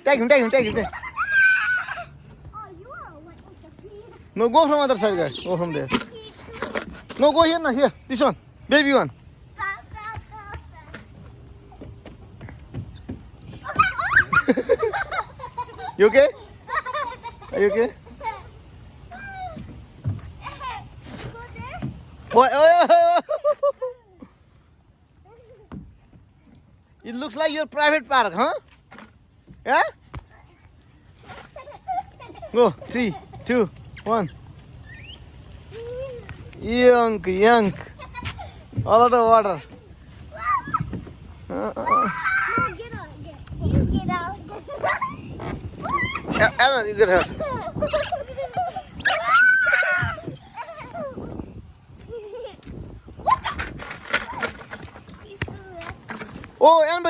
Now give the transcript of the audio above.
Take him. Oh, you are like a pig. No, go from other side, guys. Go from there. No, go here, now. Here. This one. Baby one. You okay? Are you okay? Boy, it looks like your private park, huh? Yeah? Go. 3, 2, 1. Yunk. A lot of water. No, get out. You get out. Aaron, you get her. Oh, Aaron,